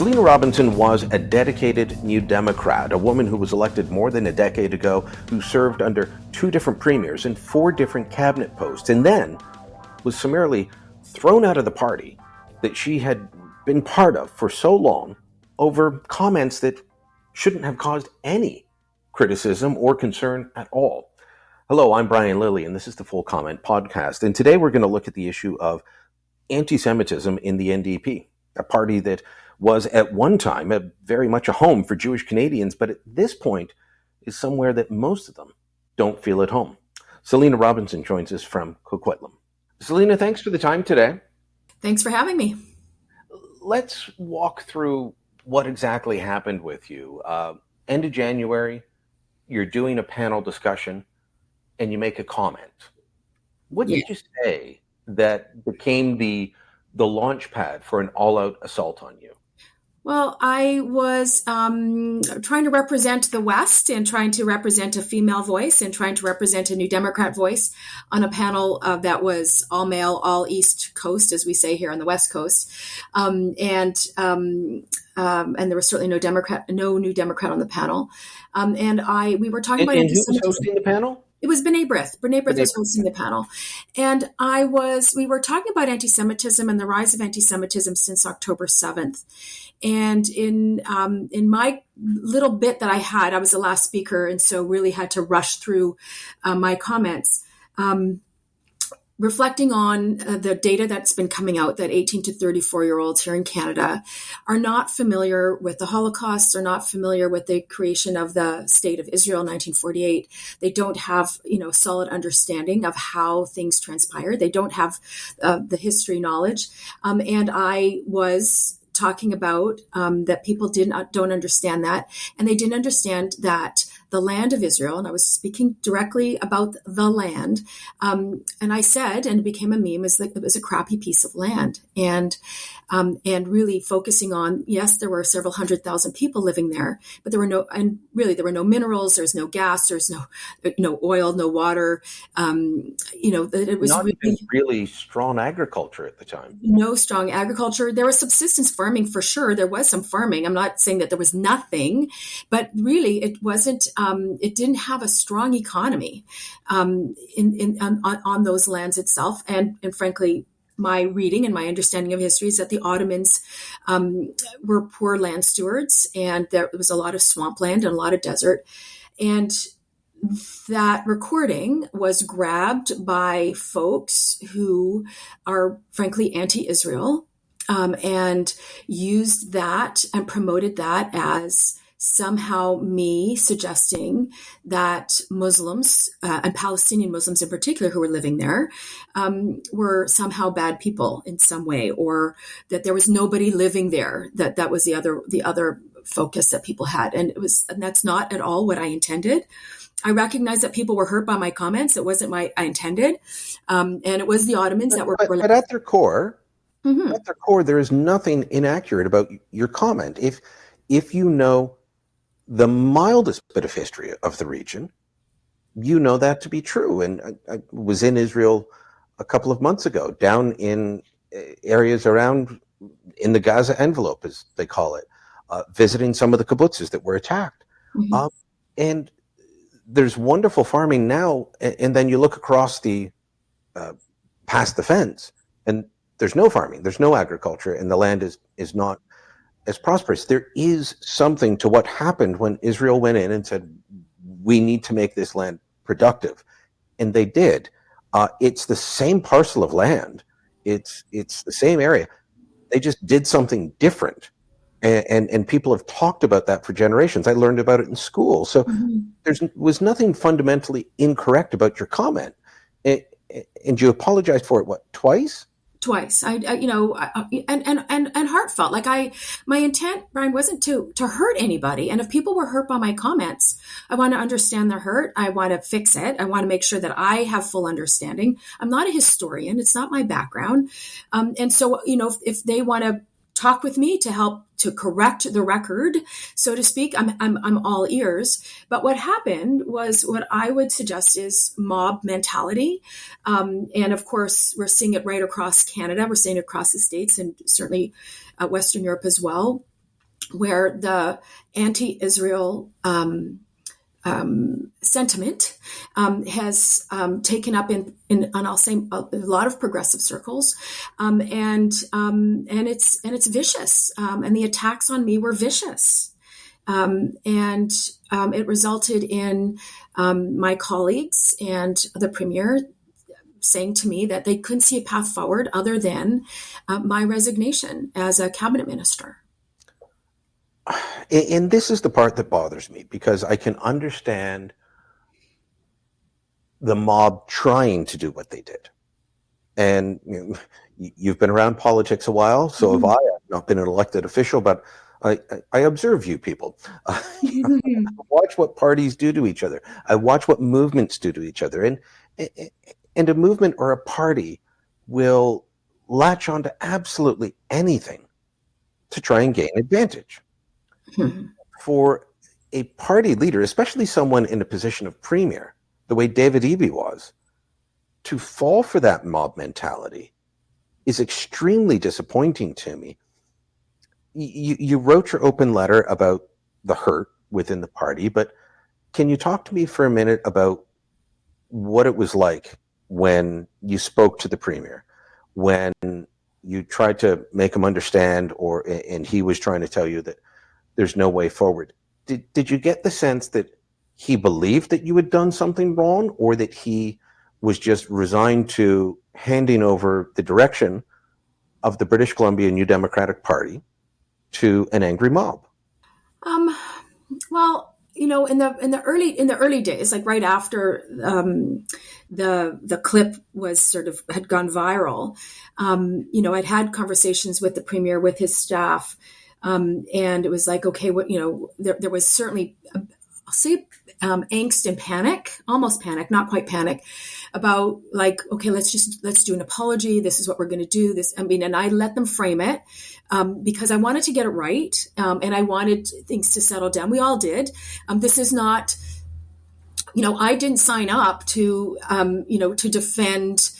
Selina Robinson was a dedicated New Democrat, a woman who was elected more than a decade ago, who served under 2 different premiers and 4 different cabinet posts, and then was summarily thrown out of the party that she had been part of for so long over comments that shouldn't have caused any criticism or concern at all. Hello, I'm Brian Lilly, and this is the Full Comment Podcast. And today we're going to look at the issue of antisemitism in the NDP, a party that was at one time very much a home for Jewish Canadians, but at this point is somewhere that most of them don't feel at home. Selina Robinson joins us from Coquitlam. Selina, thanks for the time today. Thanks for having me. Let's walk through what exactly happened with you. End of January, you're doing a panel discussion and you make a comment. What did you say that became the launch pad for an all-out assault on you? Well, I was trying to represent the West and trying to represent a female voice and trying to represent a New Democrat voice on a panel that was all male, all East Coast, as we say here on the West Coast. And there was certainly no New Democrat on the panel. We were talking about who was hosting the panel? It was B'nai B'rith. B'nai B'rith was hosting the panel. And we were talking about antisemitism and the rise of antisemitism since October 7th. And in my little bit that I had, I was the last speaker, and so really had to rush through my comments. Reflecting on the data that's been coming out that 18 to 34-year-olds here in Canada are not familiar with the Holocaust, are not familiar with the creation of the State of Israel in 1948. They don't have, solid understanding of how things transpired. They don't have the history knowledge. And I was talking about that people don't understand that, and they didn't understand that the land of Israel, and I was speaking directly about the land, and I said, and it became a meme, is that it was a crappy piece of land, and really focusing on, yes, there were several 100,000 people living there, but there were no minerals, there's no gas, there's no oil, no water, it was not really strong agriculture at the time. No strong agriculture. There was subsistence farming for sure. There was some farming. I'm not saying that there was nothing, but really it wasn't. It didn't have a strong economy on those lands itself. And frankly, my reading and my understanding of history is that the Ottomans were poor land stewards, and there was a lot of swampland and a lot of desert. And that recording was grabbed by folks who are frankly anti-Israel, and used that and promoted that as somehow me suggesting that Muslims, and Palestinian Muslims in particular who were living there, were somehow bad people in some way, or that there was nobody living there. That was the other focus that people had. And that's not at all what I intended. I recognize that people were hurt by my comments. It wasn't I intended. And it was the Ottomans that were... But at their core, there is nothing inaccurate about your comment. If you know the mildest bit of history of the region, you know that to be true. And I was in Israel a couple of months ago, down in areas around, in the Gaza envelope, as they call it, visiting some of the kibbutzes that were attacked. And there's wonderful farming now, and then you look across past the fence, and there's no farming, there's no agriculture, and the land is not as prosperous. There is something to what happened when Israel went in and said, we need to make this land productive. And they did. It's the same parcel of land. It's the same area. They just did something different. And people have talked about that for generations. I learned about it in school. So there was nothing fundamentally incorrect about your comment. And you apologized for it, what, twice? Twice. And heartfelt. My intent, Brian, wasn't to hurt anybody. And if people were hurt by my comments, I want to understand their hurt. I want to fix it. I want to make sure that I have full understanding. I'm not a historian. It's not my background. And so, if they want to talk with me to help to correct the record, so to speak, I'm all ears. But what happened was what I would suggest is mob mentality. And of course, we're seeing it right across Canada. We're seeing it across the States and certainly Western Europe as well. where the anti-Israel sentiment has taken up in I'll say a lot of progressive circles, and it's vicious, and the attacks on me were vicious, and it resulted in my colleagues and the premier saying to me that they couldn't see a path forward other than my resignation as a cabinet minister. And this is the part that bothers me, because I can understand the mob trying to do what they did. And you've been around politics a while, so have I. I've not been an elected official, but I observe you people. I watch what parties do to each other. I watch what movements do to each other. And a movement or a party will latch onto absolutely anything to try and gain advantage. For a party leader, especially someone in a position of premier, the way David Eby was, to fall for that mob mentality is extremely disappointing to me. You wrote your open letter about the hurt within the party, but can you talk to me for a minute about what it was like when you spoke to the premier, when you tried to make him understand, and he was trying to tell you that there's no way forward? Did you get the sense that he believed that you had done something wrong, or that he was just resigned to handing over the direction of the British Columbia New Democratic Party to an angry mob? Well, in the early days, like right after the clip was had gone viral, I'd had conversations with the premier, with his staff, and it was like, okay, there was certainly, I'll say, angst and panic, almost panic, not quite panic, about like, okay, let's do an apology. This is what we're going to do. And I let them frame it because I wanted to get it right, and I wanted things to settle down. We all did. This is not, I didn't sign up to, to defend.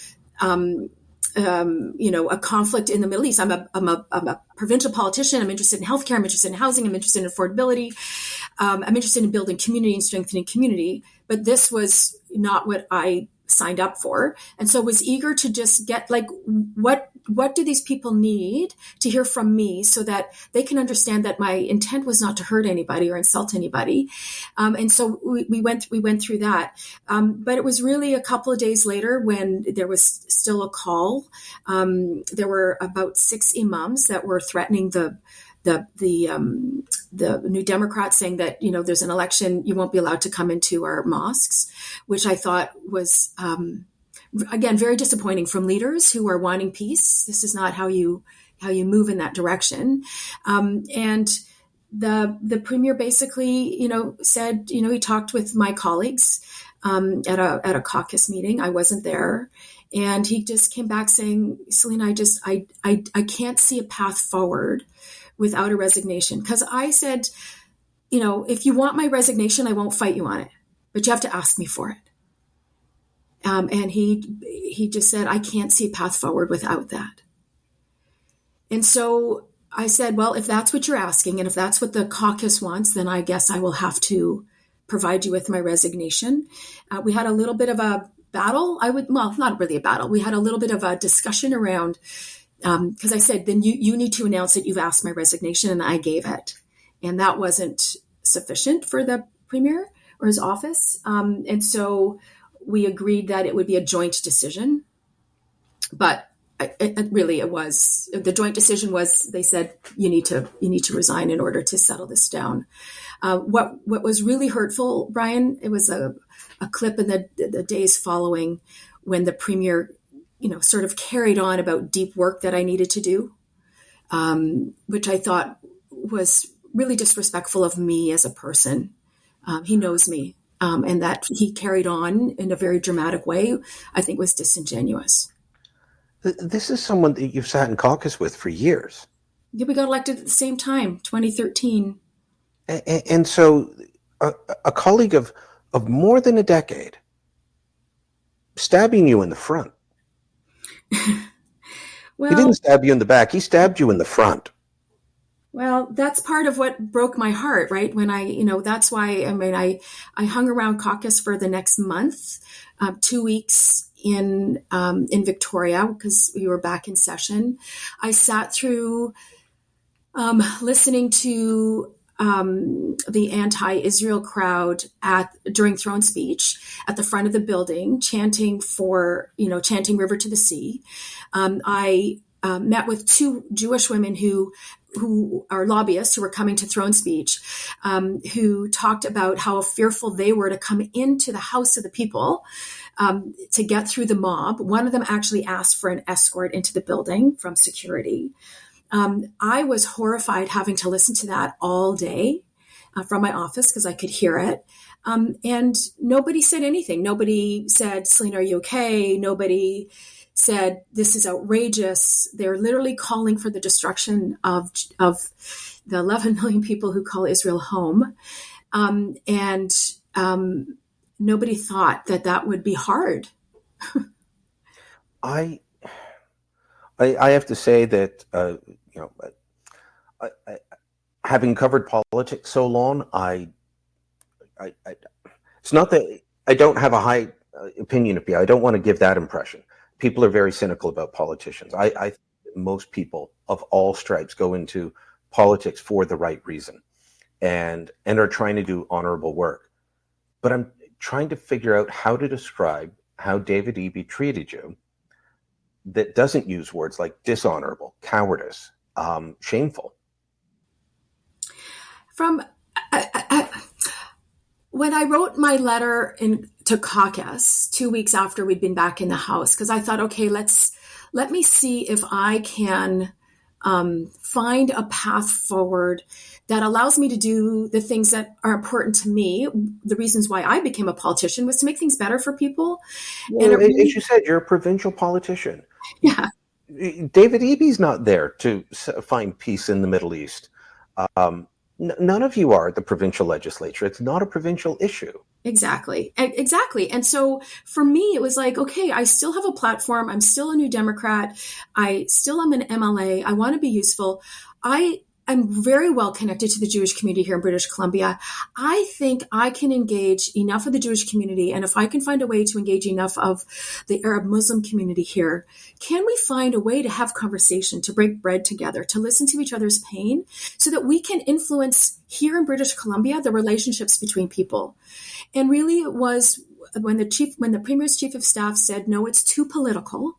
A conflict in the Middle East. I'm a provincial politician. I'm interested in healthcare. I'm interested in housing. I'm interested in affordability. I'm interested in building community and strengthening community. But this was not what I signed up for. And so I was eager to just get like, what do these people need to hear from me so that they can understand that my intent was not to hurt anybody or insult anybody. And so we went through that. But it was really a couple of days later when there was still a call. There were about 6 imams that were threatening the New Democrats, saying that, there's an election, you won't be allowed to come into our mosques, which I thought was, again, very disappointing from leaders who are wanting peace. This is not how you move in that direction. And the premier basically, said, he talked with my colleagues at a caucus meeting. I wasn't there. And he just came back saying, Selina, I can't see a path forward without a resignation. Because I said, if you want my resignation, I won't fight you on it, but you have to ask me for it. And he just said, I can't see a path forward without that. And so I said, well, if that's what you're asking, and if that's what the caucus wants, then I guess I will have to provide you with my resignation. We had a little bit of a battle. Not really a battle. We had a little bit of a discussion around, because I said, then you need to announce that you've asked my resignation, and I gave it. And that wasn't sufficient for the premier or his office. And so we agreed that it would be a joint decision. But it was, the joint decision was, they said, you need to resign in order to settle this down. What was really hurtful, Brian, it was a clip in the days following when the premier, sort of carried on about deep work that I needed to do, which I thought was really disrespectful of me as a person. He knows me, and that he carried on in a very dramatic way, I think was disingenuous. This is someone that you've sat in caucus with for years. Yeah, we got elected at the same time, 2013. And so a colleague of more than a decade stabbing you in the front. Well, he didn't stab you in the back. He stabbed you in the front. Well, that's part of what broke my heart, right? When that's why, I hung around caucus for the next month, 2 weeks in Victoria, because we were back in session. I sat through listening to the anti-Israel crowd during throne speech at the front of the building, chanting River to the Sea. I met with two Jewish women who are lobbyists who were coming to throne speech, who talked about how fearful they were to come into the house of the people to get through the mob. One of them actually asked for an escort into the building from security. I was horrified having to listen to that all day from my office because I could hear it. And nobody said anything. Nobody said, Selina, are you okay? Nobody said, this is outrageous. They're literally calling for the destruction of the 11 million people who call Israel home. And nobody thought that would be hard. I have to say that, having covered politics so long, it's not that I don't have a high opinion of people. I don't want to give that impression. People are very cynical about politicians. I think most people of all stripes go into politics for the right reason and are trying to do honorable work. But I'm trying to figure out how to describe how David Eby treated you that doesn't use words like dishonorable, cowardice, shameful. When I wrote my letter to caucus 2 weeks after we'd been back in the House, because I thought, okay, let me see if I can find a path forward that allows me to do the things that are important to me. The reasons why I became a politician was to make things better for people. Well, and as you said, you're a provincial politician. Yeah. David Eby's not there to find peace in the Middle East. None of you are at the provincial legislature. It's not a provincial issue. Exactly. And so for me, it was like, okay, I still have a platform. I'm still a New Democrat. I still am an MLA. I want to be useful. I'm very well connected to the Jewish community here in British Columbia. I think I can engage enough of the Jewish community, and if I can find a way to engage enough of the Arab Muslim community here, can we find a way to have conversation, to break bread together, to listen to each other's pain, so that we can influence here in British Columbia the relationships between people? And really, it was when the Premier's Chief of Staff said, no, it's too political,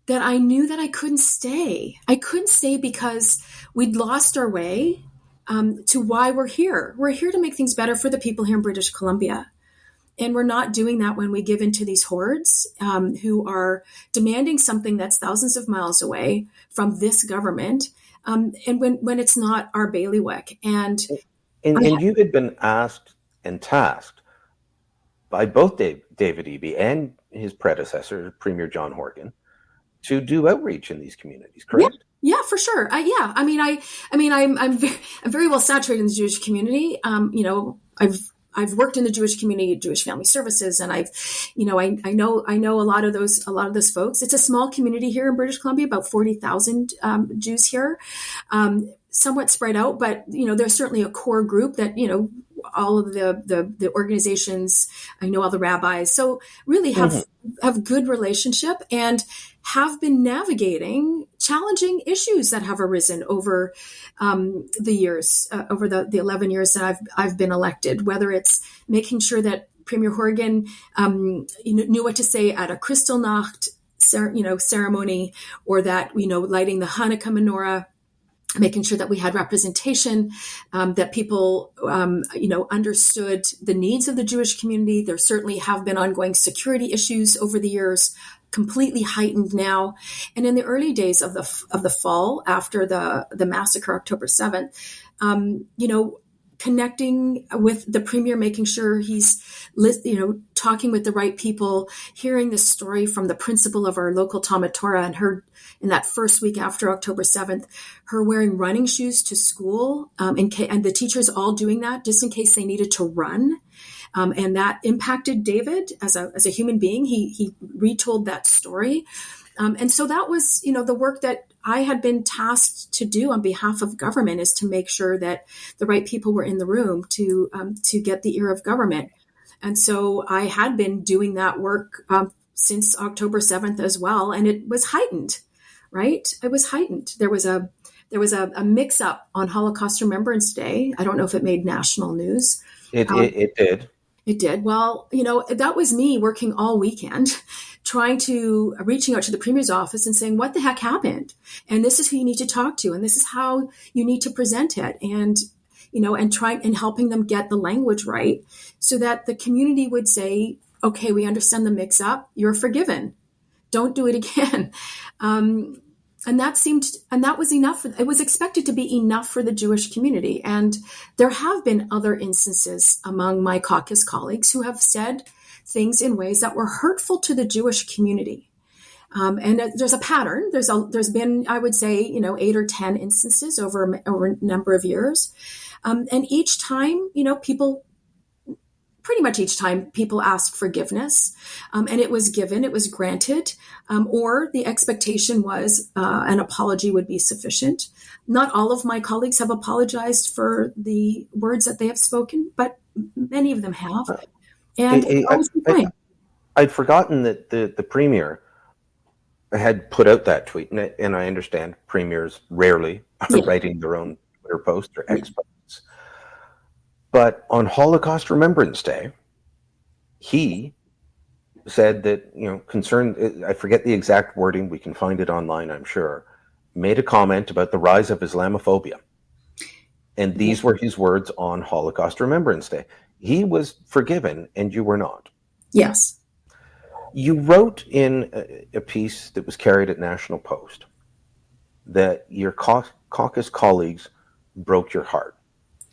that I knew that I couldn't stay. I couldn't stay because we'd lost our way to why we're here. We're here to make things better for the people here in British Columbia. And we're not doing that when we give in to these hordes who are demanding something that's thousands of miles away from this government, and when it's not our bailiwick. And you had been asked and tasked by both David Eby and his predecessor, Premier John Horgan, to do outreach in these communities, correct? Yeah, for sure. I'm very well saturated in the Jewish community. I've worked in the Jewish community, Jewish Family Services, and I know a lot of those folks. It's a small community here in British Columbia, about 40,000 Jews here, somewhat spread out, but there's certainly a core group that all of the organizations. I know all the rabbis, so really have good relationship and have been navigating challenging issues that have arisen over the years, over the 11 years that I've been elected, whether it's making sure that Premier Horgan knew what to say at a Kristallnacht ceremony, or that lighting the Hanukkah menorah, making sure that we had representation, that people, understood the needs of the Jewish community. There certainly have been ongoing security issues over the years, completely heightened now. And in the early days of the fall, after the massacre, October 7th, connecting with the Premier, making sure he's, talking with the right people, hearing the story from the principal of our local Talmud Torah, and her, in that first week after October 7th, her wearing running shoes to school, and the teachers all doing that just in case they needed to run. And that impacted David as a human being. He retold that story. And so that was, the work that I had been tasked to do on behalf of government is to make sure that the right people were in the room to get the ear of government. And so I had been doing that work since October 7th as well, and it was heightened, right? It was heightened. There was a mix-up on Holocaust Remembrance Day. I don't know if it made national news. It did. It did. Well, that was me working all weekend, reaching out to the Premier's office and saying, what the heck happened? And this is who you need to talk to, and this is how you need to present it. And, and trying and helping them get the language right so that the community would say, okay, we understand the mix up. You're forgiven. Don't do it again. And that was enough. It was expected to be enough for the Jewish community. And there have been other instances among my caucus colleagues who have said things in ways that were hurtful to the Jewish community. And there's a pattern. There's been, I would say, 8 or 10 instances over a number of years. And each time, pretty much each time people asked forgiveness, and it was given, it was granted, or the expectation was an apology would be sufficient. Not all of my colleagues have apologized for the words that they have spoken, but many of them have. And I'd forgotten that the Premier had put out that tweet, and I understand premiers rarely are writing their own Twitter posts or X posts. But on Holocaust Remembrance Day, he said that, concerned, I forget the exact wording, we can find it online, I'm sure, made a comment about the rise of Islamophobia. And these were his words on Holocaust Remembrance Day. He was forgiven, and you were not. Yes. You wrote in a piece that was carried at National Post that your caucus colleagues broke your heart.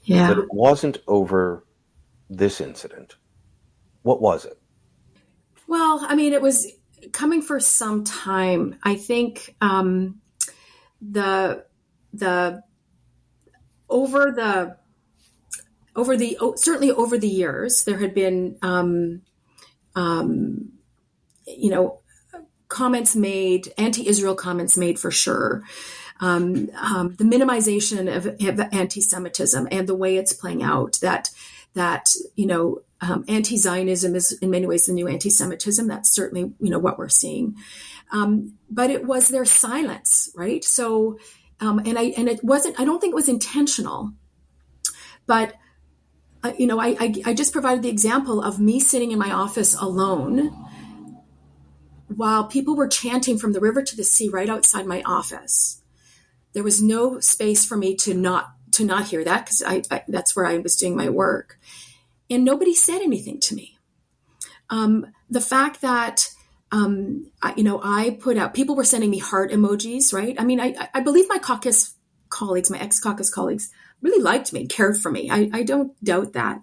Yeah. But it wasn't over this incident. What was it? Well, I mean, it was coming for some time. I think certainly over the years, there had been comments made, anti-Israel comments made for sure. The minimization of anti-Semitism and the way it's playing out, that anti-Zionism is in many ways the new anti-Semitism. That's certainly, what we're seeing. But it was their silence, right? So, it wasn't, I don't think it was intentional, but I just provided the example of me sitting in my office alone while people were chanting from the river to the sea right outside my office. There was no space for me to not hear that, because that's where I was doing my work. And nobody said anything to me. The fact that, I put out, people were sending me heart emojis, right? I mean, I believe my caucus colleagues, my ex-caucus colleagues, really liked me, cared for me. I don't doubt that.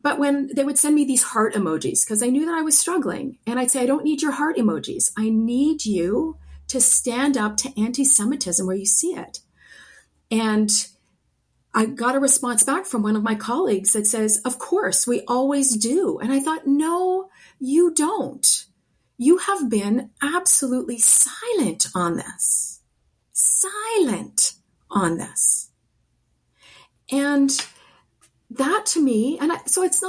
But when they would send me these heart emojis, because I knew that I was struggling, and I'd say, I don't need your heart emojis. I need you to stand up to anti-Semitism where you see it. And I got a response back from one of my colleagues that says, of course, we always do. And I thought, no, you don't. You have been absolutely silent on this. Silent on this. And that to me, so it's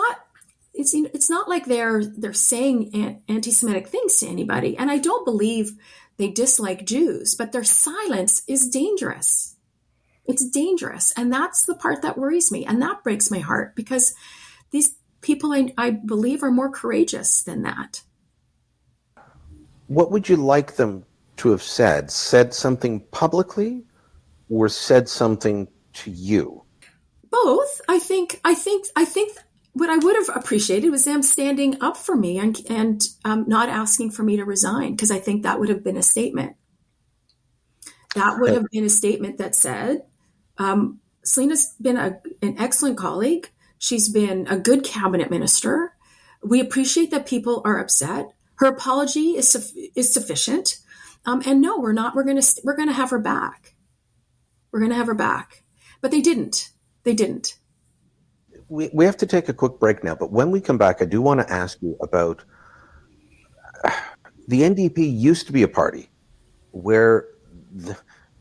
not like they're saying anti-Semitic things to anybody. And I don't believe they dislike Jews, but their silence is dangerous. It's dangerous. And that's the part that worries me. And that breaks my heart, because these people, I believe, are more courageous than that. What would you like them to have said? Said something publicly, or said something to you? Both. I think what I would have appreciated was them standing up for me and not asking for me to resign, because I think that would have been a statement. That would have been a statement that said, Selina's been an excellent colleague. She's been a good cabinet minister. We appreciate that people are upset. Her apology is sufficient. And no, we're not. We're going to have her back. We're going to have her back. But they didn't. They didn't. We have to take a quick break now, but when we come back, I do want to ask you about the NDP used to be a party where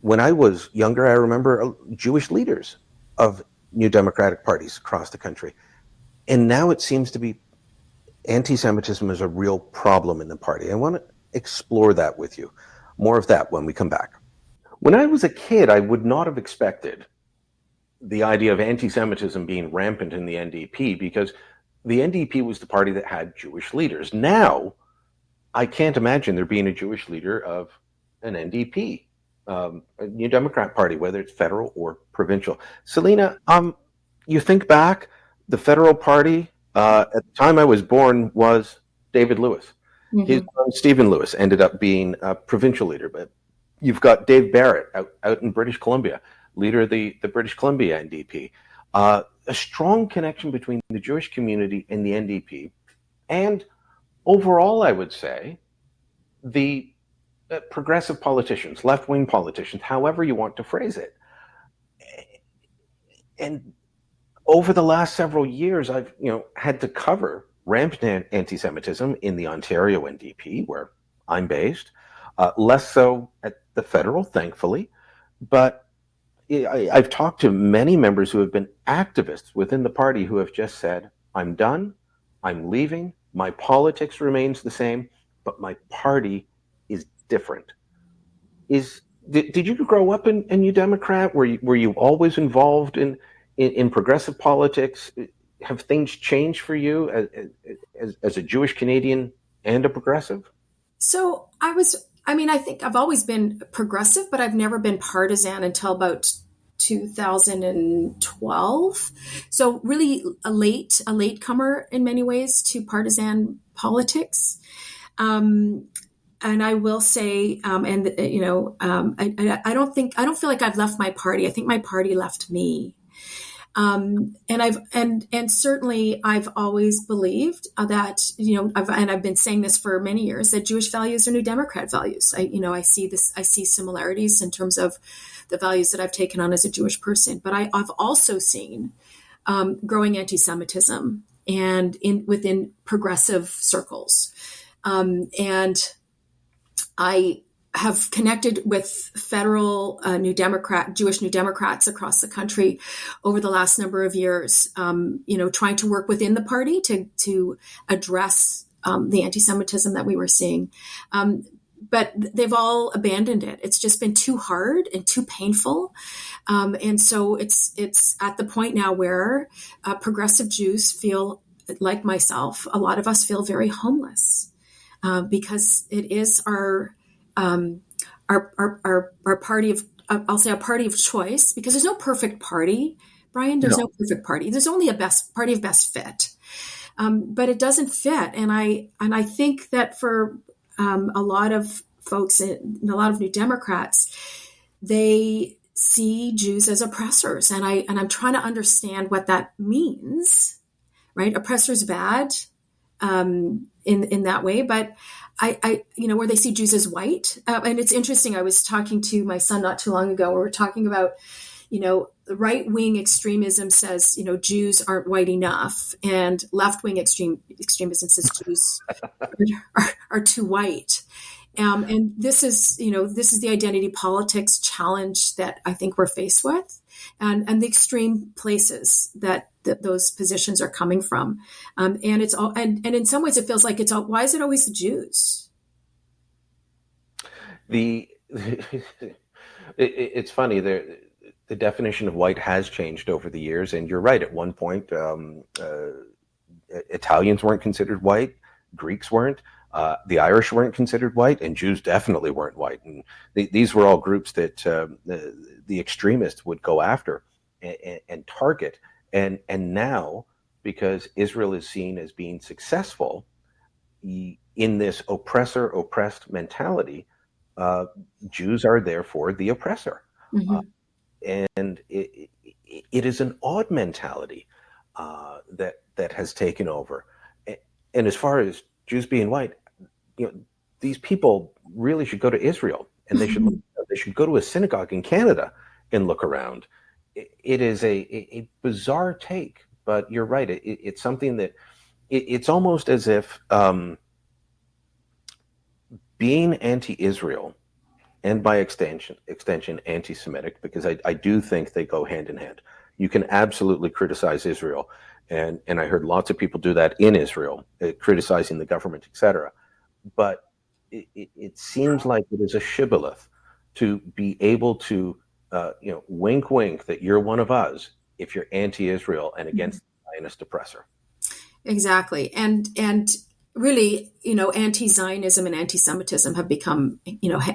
when I was younger, I remember Jewish leaders of new democratic parties across the country. And now it seems to be anti-Semitism is a real problem in the party. I want to explore that with you. More of that when we come back. When I was a kid, I would not have expected the idea of anti-Semitism being rampant in the NDP, because the NDP was the party that had Jewish leaders. Now, I can't imagine there being a Jewish leader of an NDP, a New Democrat Party, whether it's federal or provincial. Selina, you think back, the federal party at the time I was born was David Lewis. Mm-hmm. His son Stephen Lewis ended up being a provincial leader, but you've got Dave Barrett out in British Columbia, leader of the British Columbia NDP. A strong connection between the Jewish community and the NDP, and overall, I would say, the progressive politicians, left-wing politicians, however you want to phrase it. And over the last several years, I've had to cover rampant anti-Semitism in the Ontario NDP, where I'm based, less so at the federal, thankfully. But I've talked to many members who have been activists within the party who have just said, I'm done, I'm leaving, my politics remains the same, but my party is different. Did you grow up in New Democrat? Were you always involved in progressive politics? Have things changed for you as a Jewish Canadian and a progressive? So I think I've always been progressive, but I've never been partisan until about 2012. So really a latecomer in many ways to partisan politics. And I will say, I don't feel like I've left my party. I think my party left me. And certainly I've always believed that, I've been saying this for many years, that Jewish values are New Democrat values. I see similarities in terms of the values that I've taken on as a Jewish person, but I've also seen growing anti-Semitism and within progressive circles. And I have connected with federal Jewish New Democrats across the country over the last number of years, trying to work within the party to address the anti-Semitism that we were seeing. But they've all abandoned it. It's just been too hard and too painful. And so it's at the point now where progressive Jews feel, like myself, a lot of us feel very homeless. Because it is our party of, I'll say a party of choice, because there's no perfect party, Brian. There's no perfect party. There's only a party of best fit, but it doesn't fit. And I think that for a lot of folks and a lot of New Democrats, they see Jews as oppressors, and I'm trying to understand what that means. Right, oppressor's bad. In that way, but where they see Jews as white. And it's interesting. I was talking to my son not too long ago. We were talking about, the right-wing extremism says, Jews aren't white enough, and left-wing extremism says Jews are too white. And this is the identity politics challenge that I think we're faced with, and the extreme places that those positions are coming from. And it's all, and in some ways it feels like why is it always the Jews? It's funny, the definition of white has changed over the years, and you're right. At one point, Italians weren't considered white, Greeks weren't, the Irish weren't considered white, and Jews definitely weren't white. And these were all groups that the extremists would go after and target. And now, because Israel is seen as being successful in this oppressor-oppressed mentality, Jews are therefore the oppressor. Mm-hmm. And it is an odd mentality that has taken over. And as far as Jews being white, these people really should go to Israel, and they should go to a synagogue in Canada and look around. It is a bizarre take, but you're right. It's something that it's almost as if being anti-Israel and by extension anti-Semitic, because I do think they go hand in hand. You can absolutely criticize Israel, and I heard lots of people do that in Israel, criticizing the government, etc. But it seems like it is a shibboleth to be able to, wink, wink, that you're one of us if you're anti-Israel and against the Zionist oppressor. Exactly. And really, anti-Zionism and anti-Semitism have become,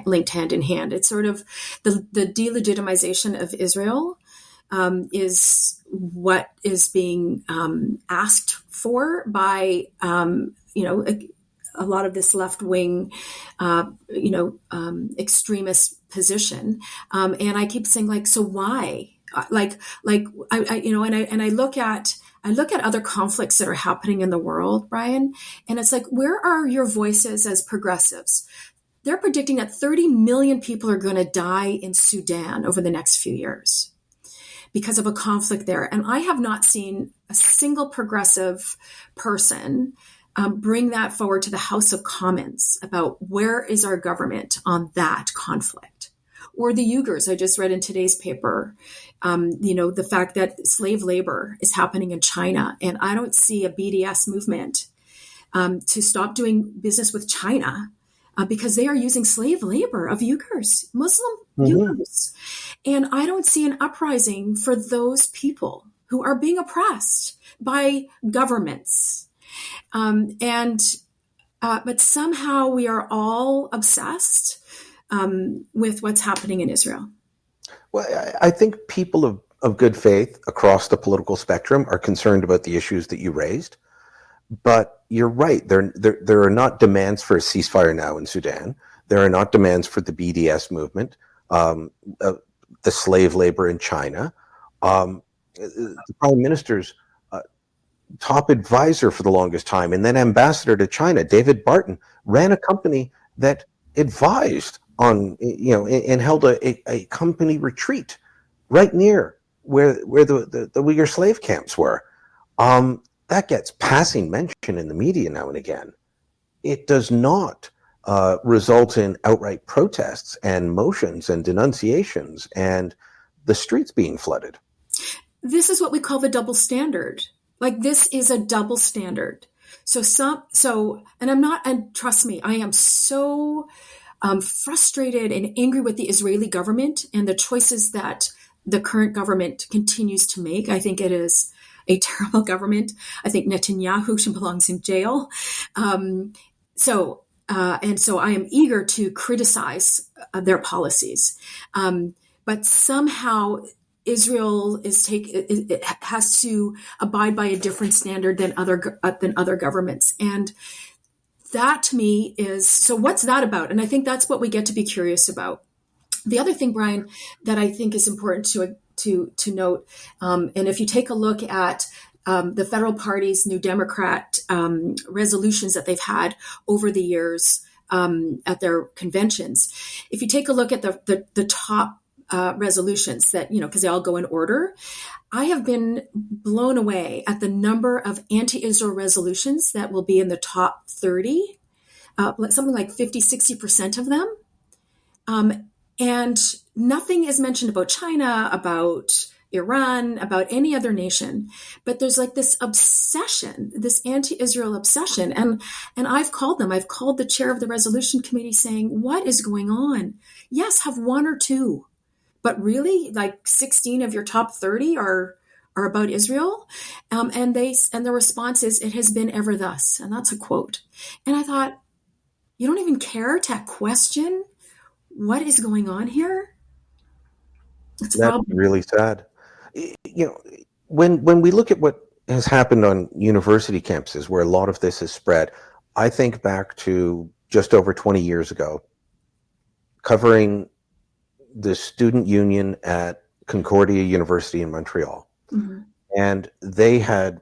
linked hand in hand. It's sort of the delegitimization of Israel is what is being asked for by, a lot of this left-wing, extremist position. And I keep saying, like, so why? And I look at other conflicts that are happening in the world, Brian, and it's like, where are your voices as progressives? They're predicting that 30 million people are going to die in Sudan over the next few years because of a conflict there. And I have not seen a single progressive person bring that forward to the House of Commons about where is our government on that conflict. Or the Uyghurs, I just read in today's paper, the fact that slave labor is happening in China. And I don't see a BDS movement to stop doing business with China because they are using slave labor of Uyghurs, Muslim Uyghurs. And I don't see an uprising for those people who are being oppressed by governments. But somehow we are all obsessed with what's happening in Israel. Well, I think people of good faith across the political spectrum are concerned about the issues that you raised. But you're right. There are not demands for a ceasefire now in Sudan. There are not demands for the BDS movement, the slave labor in China. The Prime Minister's top advisor for the longest time, and then ambassador to China, David Barton, ran a company that advised on, and held a company retreat right near where the Uyghur slave camps were. That gets passing mention in the media now and again. It does not result in outright protests and motions and denunciations and the streets being flooded. This is what we call the double standard. Like, this is a double standard. And trust me, I am so frustrated and angry with the Israeli government and the choices that the current government continues to make. I think it is a terrible government. I think Netanyahu belongs in jail. So I am eager to criticize their policies. But somehow Israel has to abide by a different standard than other governments. And that to me is, so what's that about? And I think that's what we get to be curious about. The other thing, Brian, that I think is important to note, and if you take a look at the federal party's New Democrat resolutions that they've had over the years at their conventions, if you take a look at the top resolutions that, because they all go in order, I have been blown away at the number of anti-Israel resolutions that will be in the top 30, something like 50-60% of them. And nothing is mentioned about China, about Iran, about any other nation. But there's like this obsession, this anti-Israel obsession. And I've called the chair of the resolution committee saying, what is going on? Yes, have one or two. But really, like 16 of your top 30 are about Israel. And the response is, it has been ever thus. And that's a quote. And I thought, you don't even care to question what is going on here? That's really sad. When we look at what has happened on university campuses where a lot of this has spread, I think back to just over 20 years ago, covering the student union at Concordia University in Montreal. Mm-hmm. And they had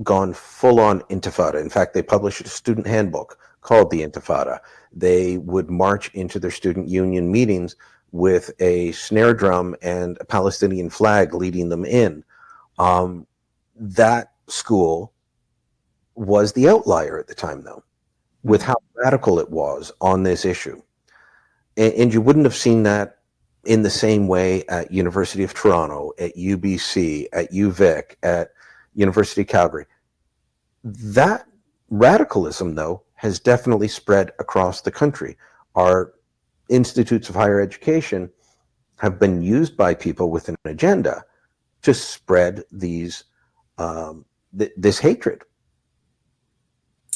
gone full on intifada. In fact, they published a student handbook called the Intifada. They would march into their student union meetings with a snare drum and a Palestinian flag leading them in. That school was the outlier at the time, though, with how radical it was on this issue. and you wouldn't have seen that in the same way at University of Toronto, at UBC, at UVic, at University of Calgary. That radicalism, though, has definitely spread across the country. Our institutes of higher education have been used by people with an agenda to spread these this hatred.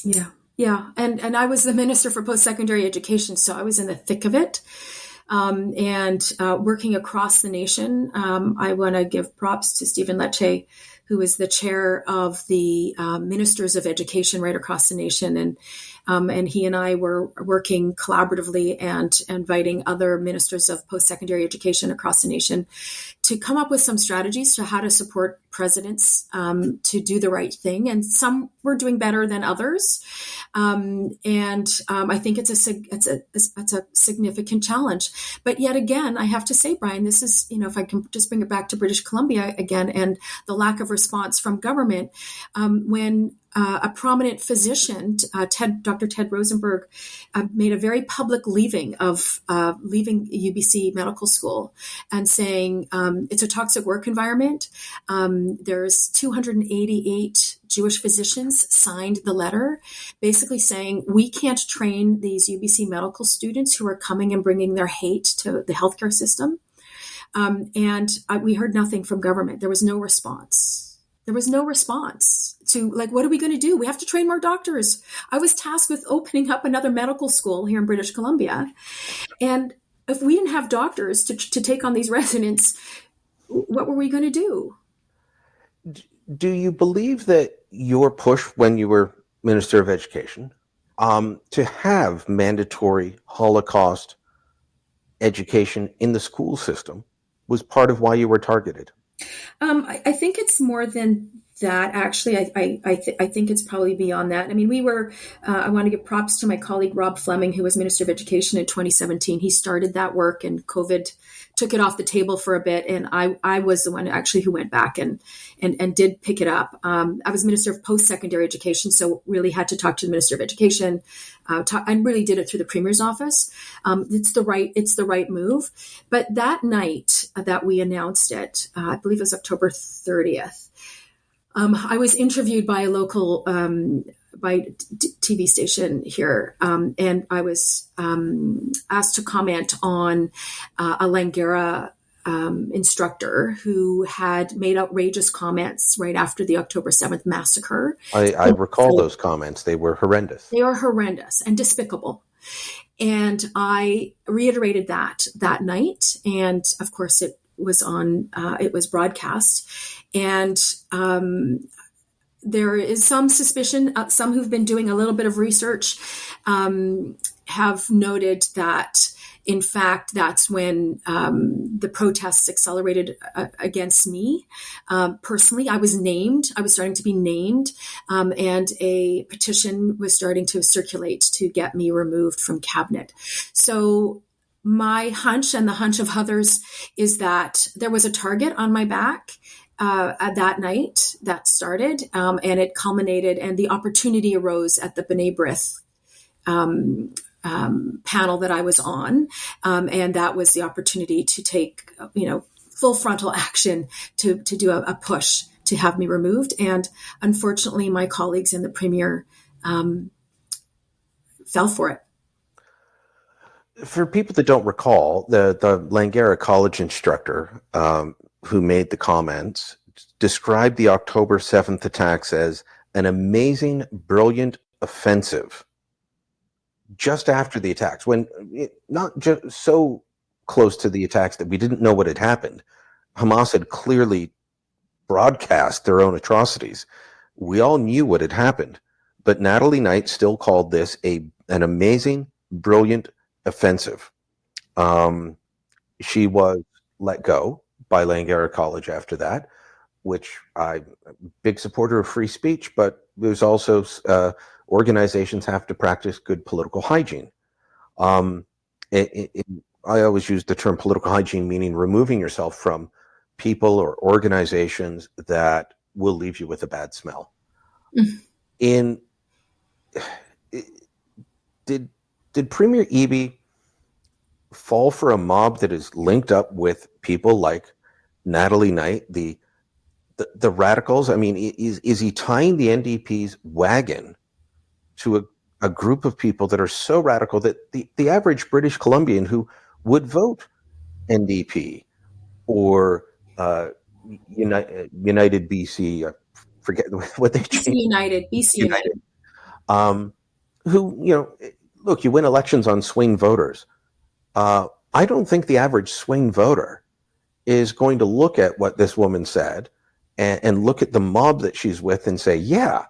Yeah. Yeah. And I was the minister for post-secondary education, so I was in the thick of it. Working across the nation. I want to give props to Stephen Lecce, who is the chair of the ministers of education right across the nation. And he and I were working collaboratively and inviting other ministers of post-secondary education across the nation to come up with some strategies to how to support presidents to do the right thing. And some were doing better than others. I think it's a significant challenge. But yet again, I have to say, Brian, this is, if I can just bring it back to British Columbia again, and the lack of response from government, when a prominent physician, Dr. Ted Rosenberg, made a very public leaving UBC Medical School and saying it's a toxic work environment. There's 288 Jewish physicians signed the letter, basically saying we can't train these UBC medical students who are coming and bringing their hate to the healthcare system. We heard nothing from government. There was no response. There was no response to, what are we going to do? We have to train more doctors. I was tasked with opening up another medical school here in British Columbia. And if we didn't have doctors to take on these residents, what were we going to do? Do you believe that your push when you were Minister of Education to have mandatory Holocaust education in the school system was part of why you were targeted? I think it's more than that, actually. I think it's probably beyond that. I mean, I want to give props to my colleague, Rob Fleming, who was Minister of Education in 2017. He started that work, and COVID took it off the table for a bit. And I was the one actually who went back and did pick it up. I was Minister of Post-Secondary Education, so really had to talk to the Minister of Education, and really did it through the Premier's office. It's the right move. But that night that we announced it, I believe it was October 30th, I was interviewed by a local TV station here, and I was asked to comment on a Langara instructor who had made outrageous comments right after the October 7th massacre. I recall those comments. They were horrendous. They were horrendous and despicable. And I reiterated that night. And of course, it was broadcast. And there is some suspicion, some who've been doing a little bit of research have noted that, in fact, that's when the protests accelerated against me. Personally, I was starting to be named, and a petition was starting to circulate to get me removed from cabinet. So my hunch, and the hunch of others, is that there was a target on my back at that night that started, and it culminated, and the opportunity arose at the B'nai B'rith panel that I was on, and that was the opportunity to take, full frontal action to do a push to have me removed. And unfortunately, my colleagues and the Premier fell for it. For people that don't recall, the Langara College instructor who made the comments described the October 7th attacks as an amazing, brilliant offensive. Just after the attacks, when not just so close to the attacks that we didn't know what had happened, Hamas had clearly broadcast their own atrocities. We all knew what had happened, but Natalie Knight still called this an amazing, brilliant offensive. She was let go by Langara College after that, which I'm a big supporter of free speech, but there's also organizations have to practice good political hygiene. I always use the term political hygiene, meaning removing yourself from people or organizations that will leave you with a bad smell. Did Premier Eby fall for a mob that is linked up with people like Natalie Knight, the radicals? I mean, is he tying the NDP's wagon to a group of people that are so radical that the average British Columbian who would vote NDP or United BC, forget what they changed. BC United. Who, look, you win elections on swing voters. I don't think the average swing voter is going to look at what this woman said and look at the mob that she's with and say, yeah,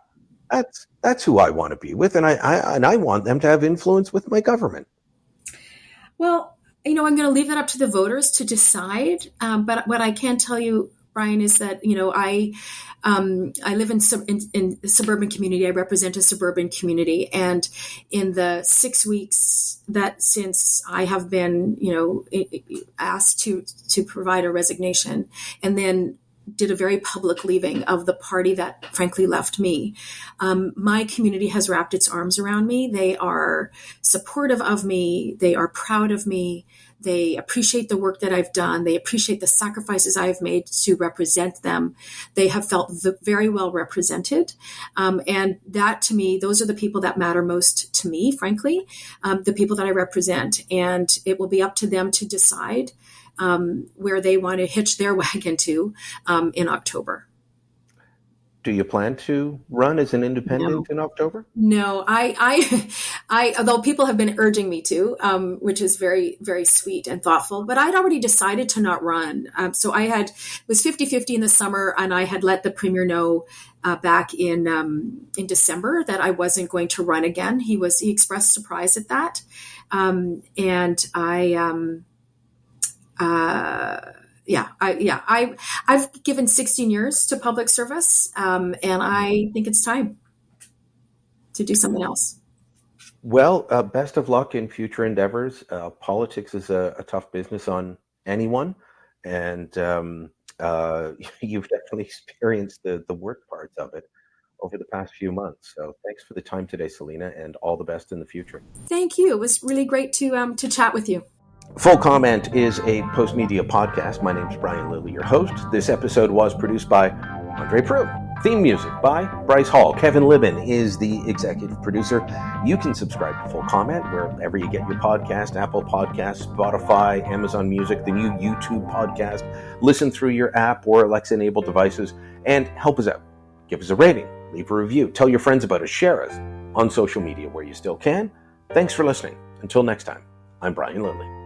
that's who I want to be with, and I want them to have influence with my government. Well, I'm going to leave that up to the voters to decide. But what I can tell you, Brian, is that I live in a suburban community. I represent a suburban community, and in the 6 weeks that since I have been, asked to provide a resignation, and then did a very public leaving of the party that frankly left me. My community has wrapped its arms around me. They are supportive of me. They are proud of me. They appreciate the work that I've done. They appreciate the sacrifices I've made to represent them. They have felt very well represented. And that, to me, those are the people that matter most to me, frankly, the people that I represent. And it will be up to them to decide where they want to hitch their wagon to in October. Do you plan to run as an independent in October? No, I although people have been urging me to, which is very, very sweet and thoughtful, but I'd already decided to not run. So was 50-50 in the summer, and I had let the premier know back in December that I wasn't going to run again. He expressed surprise at that. I've given 16 years to public service, and I think it's time to do something else. Well, best of luck in future endeavors. Politics is a tough business on anyone, and you've definitely experienced the work parts of it over the past few months. So thanks for the time today, Selina, and all the best in the future. Thank you. It was really great to chat with you. Full Comment is a Post Media podcast. My name is Brian Lilly, your host. This episode was produced by Andre Prue. Theme music by Bryce Hall. Kevin Libin is the executive producer. You can subscribe to Full Comment wherever you get your podcast, Apple Podcasts, Spotify, Amazon Music, the new YouTube podcast. Listen through your app or Alexa-enabled devices and help us out. Give us a rating, leave a review, tell your friends about us, share us on social media where you still can. Thanks for listening. Until next time, I'm Brian Lilly.